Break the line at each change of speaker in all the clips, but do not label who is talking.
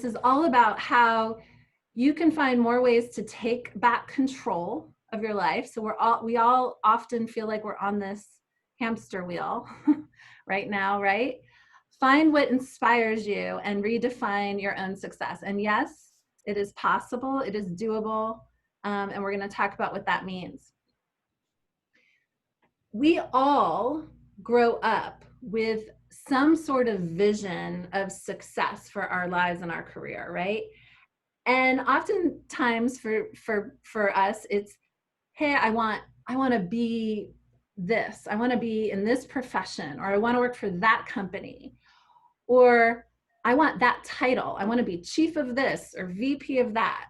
is all about how you can find more ways to take back control of your life. So we all often feel like we're on this hamster wheel right now, right? Find what inspires you and redefine your own success. And yes, it is possible, it is doable, and we're going to talk about what that means. We all grow up with some sort of vision of success for our lives and our career, right? And oftentimes for us, it's, hey, I want to be this. I want to be in this profession, or I want to work for that company, or I want that title. I want to be chief of this or VP of that.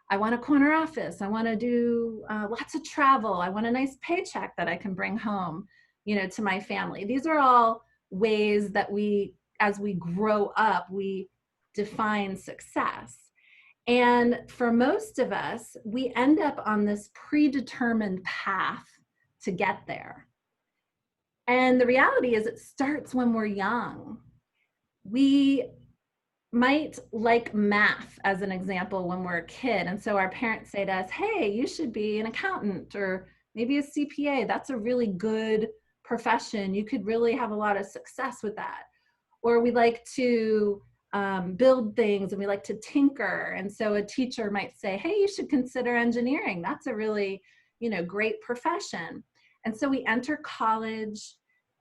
I want a corner office. I want to do lots of travel. I want a nice paycheck that I can bring home, to my family. These are all ways that as we grow up, we define success. And for most of us, we end up on this predetermined path to get there. And the reality is it starts when we're young. We might like math, as an example, when we're a kid. And so our parents say to us, hey, you should be an accountant or maybe a CPA. That's a really good profession. You could really have a lot of success with that. Or we like to build things and we like to tinker. And so a teacher might say, hey, you should consider engineering. That's a really, great profession. And so we enter college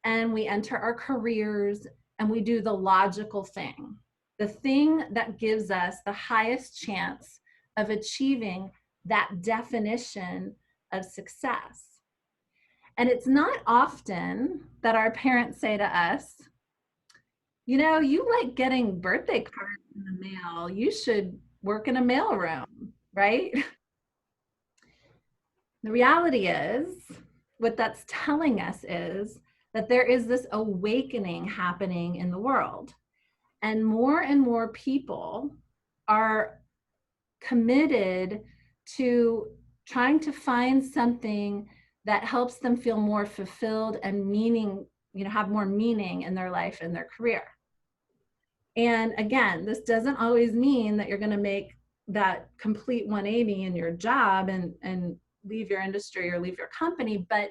and we enter our careers and we do the logical thing, the thing that gives us the highest chance of achieving that definition of success. And it's not often that our parents say to us, you like getting birthday cards in the mail. You should work in a mailroom, right? The reality is, what that's telling us is that there is this awakening happening in the world. And more people are committed to trying to find something that helps them feel more fulfilled and have more meaning in their life and their career. And again, this doesn't always mean that you're going to make that complete 180 in your job and leave your industry or leave your company, but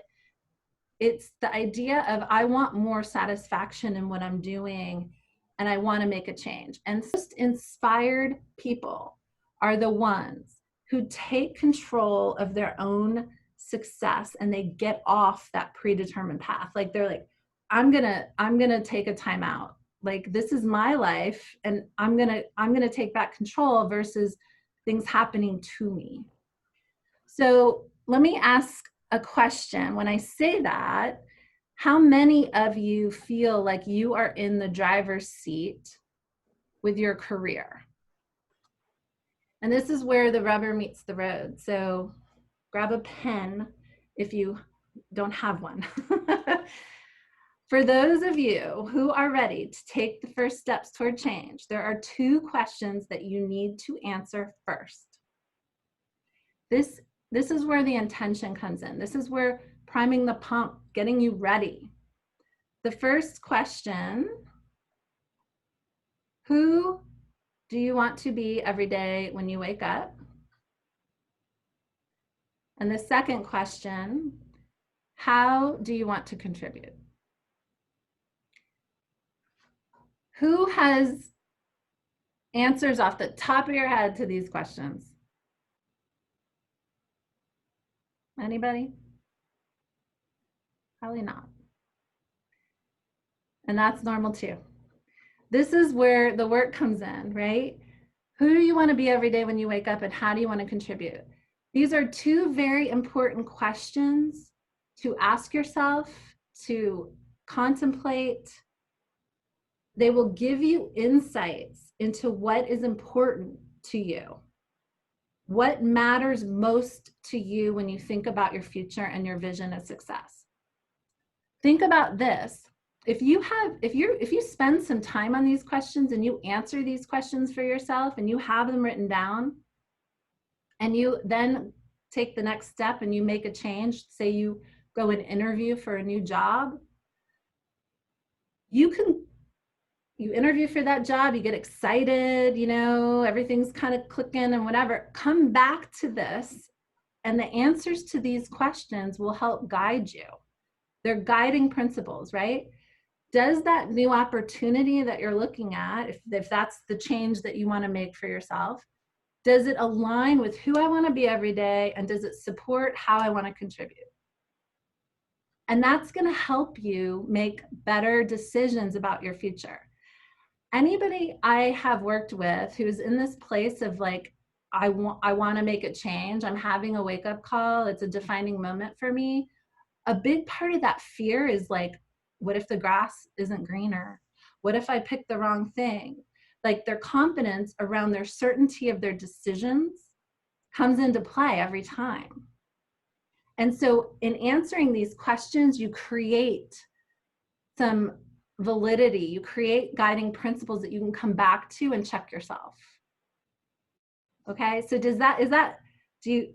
it's the idea of, I want more satisfaction in what I'm doing and I want to make a change. And most inspired people are the ones who take control of their own success and they get off that predetermined path. Like they're like, I'm gonna take a time out. Like, this is my life and I'm gonna take back control versus things happening to me. So let me ask a question. When I say that, how many of you feel like you are in the driver's seat with your career? And this is where the rubber meets the road. So grab a pen if you don't have one. For those of you who are ready to take the first steps toward change, there are 2 questions that you need to answer first. This is where the intention comes in. This is where priming the pump, getting you ready. The first question, who do you want to be every day when you wake up? And the second question, how do you want to contribute? Who has answers off the top of your head to these questions? Anybody? Probably not. And that's normal too. This is where the work comes in, right? Who do you want to be every day when you wake up and how do you want to contribute? These are 2 very important questions to ask yourself, to contemplate. They will give you insights into what is important to you. What matters most to you when you think about your future and your vision of success? Think about this. If you spend some time on these questions and you answer these questions for yourself and you have them written down, and you then take the next step and you make a change, say you go and interview for a new job, you can you interview for that job, you get excited, you know, everything's kind of clicking and whatever. Come back to this, and the answers to these questions will help guide you. They're guiding principles, right? Does that new opportunity that you're looking at, if that's the change that you want to make for yourself, does it align with who I want to be every day? And does it support how I want to contribute? And that's going to help you make better decisions about your future. Anybody I have worked with who's in this place of like, I want to make a change, I'm having a wake up call, it's a defining moment for me, a big part of that fear is like, what if the grass isn't greener? What if I pick the wrong thing? Like, their confidence around their certainty of their decisions comes into play every time. And so in answering these questions, you create some validity, you create guiding principles that you can come back to and check yourself. Okay, so do you